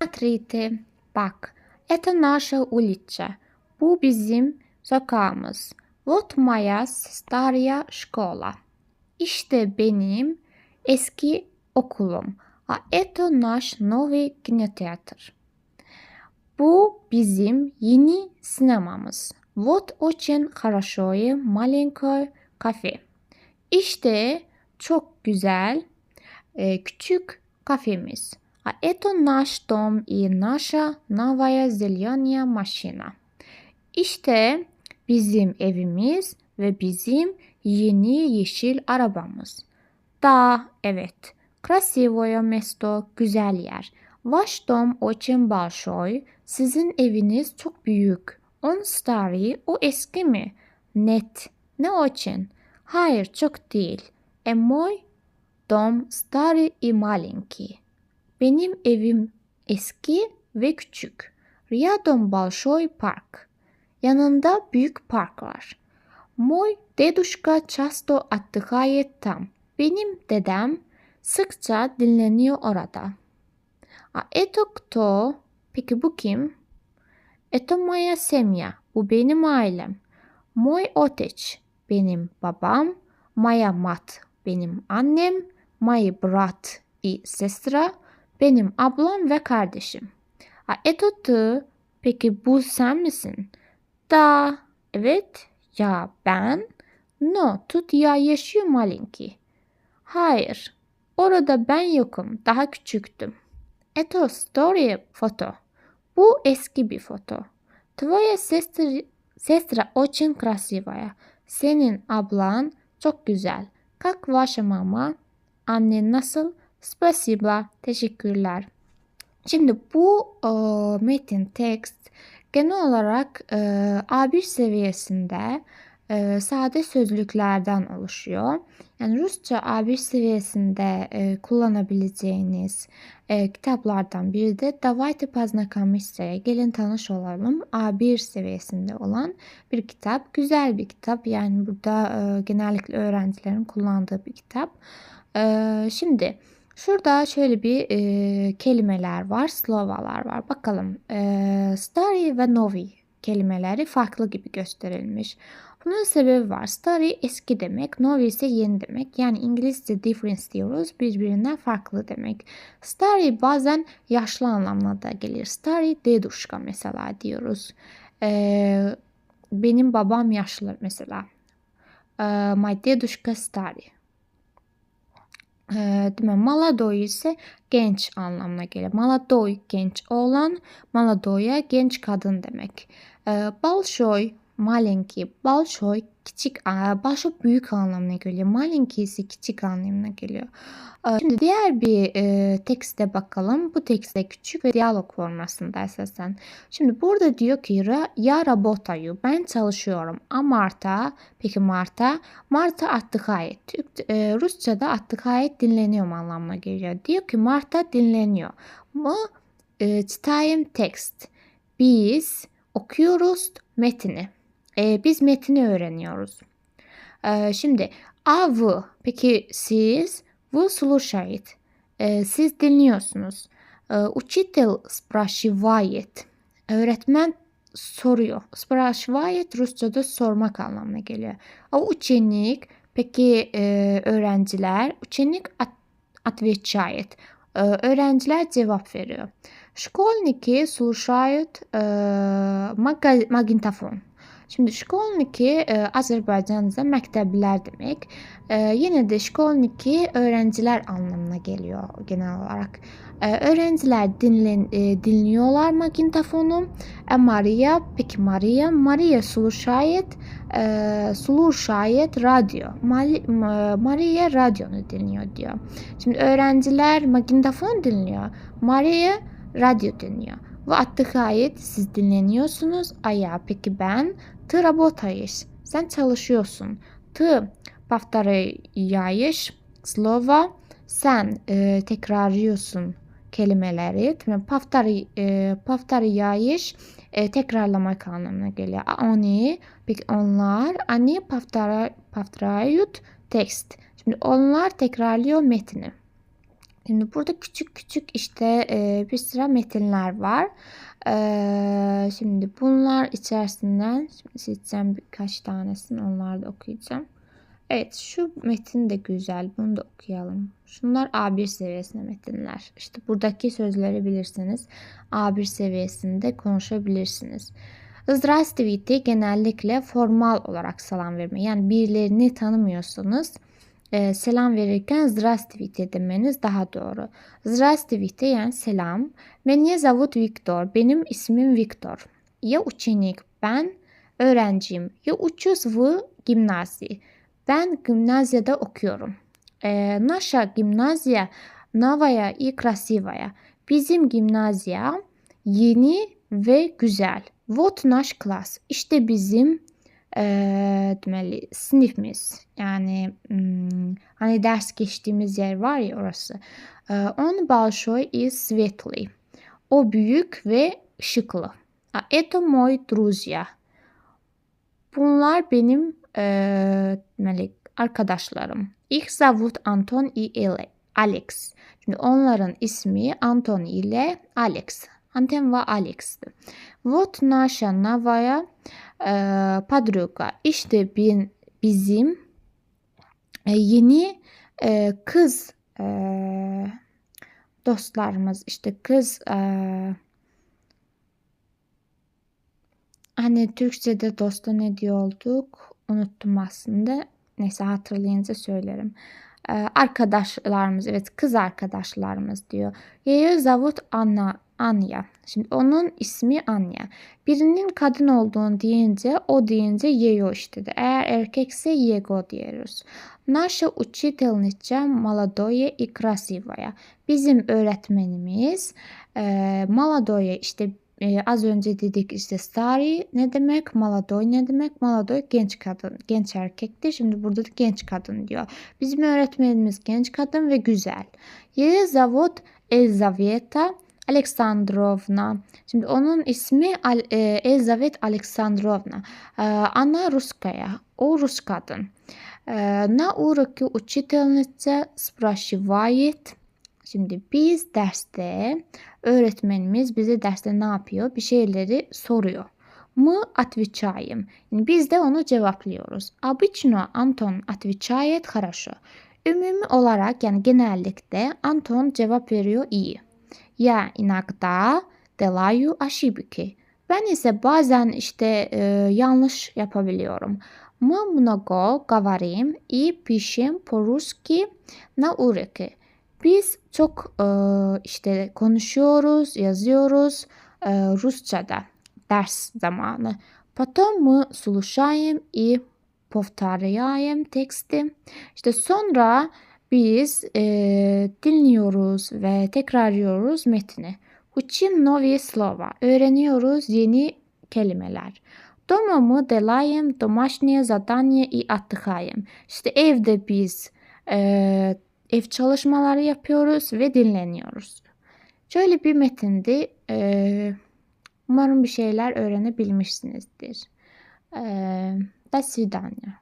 Смотрите, bak, это наша улица. Bu bizim sokağımız. Вот моя старая школа. İşte benim eski okulum. А это наш новый кинотеатр. Bu bizim yeni sinemamız. Вот очень хорошее маленькое кафе. İşte çok güzel küçük kafemiz. А это наш дом и наша новая зеленая машина. İşte bizim evimiz ve bizim yeni yeşil arabamız. Da, evet. Красивое место, güzel yer. Ваш дом очень большой. Sizin eviniz çok büyük. Он старый, o eski mi? Net. Ne очень? Hayır, çok değil. Мой дом старый и маленький. Benim evim eski ve küçük. Рядом большой парк. Yanında büyük park var. Мой дедушка часто отдыхает там. Benim dedem sıkça dinleniyor orada. А это кто? Peki bu kim? Это моя семья. Bu benim ailem. Мой отец. Benim babam. Моя мать. Benim annem. Мой брат и сестра. Benim ablam ve kardeşim. А это ты? Peki bu sen misin? Da. Evet. Ya ben. No, тут я еще маленький. Hayır. Orada ben yokum. Daha küçüktüm. Это старое foto. Bu eski bir foto. Твоя сестра очень красивая. Senin ablan çok güzel. Как ваша мама? Annen nasıl? Спасибо. Teşekkürler. Şimdi bu metin, tekst genel olarak A1 seviyesinde sade sözlüklerden oluşuyor. Yani Rusça A1 seviyesinde kullanabileceğiniz kitaplardan biri de Давайте познакомимся. Gelin tanış olalım. A1 seviyesinde olan bir kitap. Güzel bir kitap. Yani burada genellikle öğrencilerin kullandığı bir kitap. Şimdi şurada şöyle bir kelimeler var, slovalar var. Bakalım. Stari ve novi kelimeleri farklı gibi gösterilmiş. Bunun sebebi var. Stari eski demek, novi ise yeni demek. Yani İngilizce difference diyoruz. Birbirinden farklı demek. Stari bazen yaşlı anlamına da gelir. Stari deduşka mesela diyoruz. Benim babam yaşlı mesela. My deduşka stari. Maladoy ise genç anlamına gelir. Maladoy genç oğlan, maladoya genç kadın demek. Balşoy malenki, balşoy küçük, balşoy büyük anlamına geliyor. Malenki ise küçük anlamına geliyor. Şimdi diğer bir tekste bakalım. Bu tekste küçük ve diyalog formasında esasen. Şimdi burada diyor ki ya работаю, ben çalışıyorum. A Marta, peki Marta? Marta отдыхает. Rusça'da отдыхает dinleniyor mu anlamına geliyor. Diyor ki Marta dinleniyor. Bu читаем tekst. Biz okuyoruz metni. Biz metni öğreniyoruz. Şimdi a peki siz вы слушаете. Siz dinliyorsunuz. Учитель спрашивает. Öğretmen soruyor. Спрашивает Rusça'da sormak anlamına geliyor. Ученик peki öğrenciler. Ученик отвечает. Öğrenciler cevap veriyor. Школьники слушают магнитофон. Şimdi şkolniki Azerbaycan'da məktəblilər demek. Yine de şkolniki öğrenciler anlamına geliyor genel olarak. Öğrenciler dinliyorlar magnetofonu. Peki Maria слушает radyo. Maria radyonu dinliyor diyor. Şimdi öğrenciler magnetofon dinliyor. Maria radyo dinliyor. Ve отдыхает, siz dinleniyorsunuz. Peki ben. Ты работаешь, sen çalışıyorsun. Ты повторяешь слово, sen tekrarlıyorsun kelimeleri. Повторяешь tekrarlamak anlamına geliyor. Они, peki onlar, они повторяют tekst. Şimdi onlar tekrarlıyor metni. Şimdi burada küçük küçük işte bir sıra metinler var. Şimdi bunlar içerisinden şimdi seçeceğim birkaç tanesini, onları da okuyacağım. Evet, şu metin de güzel. Bunu da okuyalım. Şunlar A1 seviyesinde metinler. İşte buradaki sözleri bilirsiniz. A1 seviyesinde konuşabilirsiniz. Здравствуйте genellikle formal olarak selam verme. Yani birilerini tanımıyorsanız selam verirken здравствуйте demeniz daha doğru. Здравствуйте yani selam. Меня зовут Виктор. Benim ismim Viktor. Я ученик. Ben öğrenciyim. Я учусь в гимназии. Ben gimnazyada okuyorum. Наша gimnazya новая и красивая. Bizim gimnazya yeni ve güzel. Вот наш класс. İşte bizim deməli sınıfımız. Yani hani ders geçtiğimiz yer var ya, orası. Он большой и светлый. O büyük ve ışıklı. Это мой друзья. Bunlar benim deməli arkadaşlarım. Ich zовут Anton и Alex. Şimdi onların ismi Anton ile Alex. Anton ve Alex'ti. Вот наша новая подруга. İşte bizim yeni kız dostlarımız. İşte kız hani Türkçe'de dosta ne diyorduk? Unuttum aslında. Neyse, hatırlayınca söylerim. Arkadaşlarımız, evet, kız arkadaşlarımız diyor. Ее зовут Anya. Şimdi onun ismi Anya. Birinin kadın olduğunu deyince, o deyince Ее iştedir. Eğer erkekse Его diyoruz. Наша учительница молодое и красивая. Bizim öğretmenimiz молодое, işte az önce dedik işte stari ne demek, maladoy ne demek? Maladoy genç kadın, genç erkektir. Şimdi burada da genç kadın diyor. Bizim öğretmenimiz genç kadın ve güzel. Ее зовут Elzaveta Aleksandrovna. Şimdi onun ismi Elizaveta Aleksandrovna. Она русская. O Rus kadın. На уроке учительница спрашивает. Şimdi biz derste, öğretmenimiz bize derste ne yapıyor? Bir şeyleri soruyor. Мы отвечаем. Yani biz de onu cevaplıyoruz. Обычно Anton отвечает хорошо. Ümumi olarak, yani genellikle Anton cevap veriyor iyi. Я иногда делаю ошибки. Ben ise bazen işte yanlış yapabiliyorum. Мы много говорим и пишем по-русски на уроке. Biz çok işte konuşuyoruz, yazıyoruz Rusça'da ders zamanı. Потом мы слушаем и повторяем тексты. İşte sonra biz dinliyoruz ve tekrarlıyoruz metni. Учим новые слова. Öğreniyoruz yeni kelimeler. Дома мы делаем домашнее задание и отдыхаем. İşte evde biz ev çalışmaları yapıyoruz ve dinleniyoruz. Şöyle bir metindi. Umarım bir şeyler öğrenebilmişsinizdir. До свидания.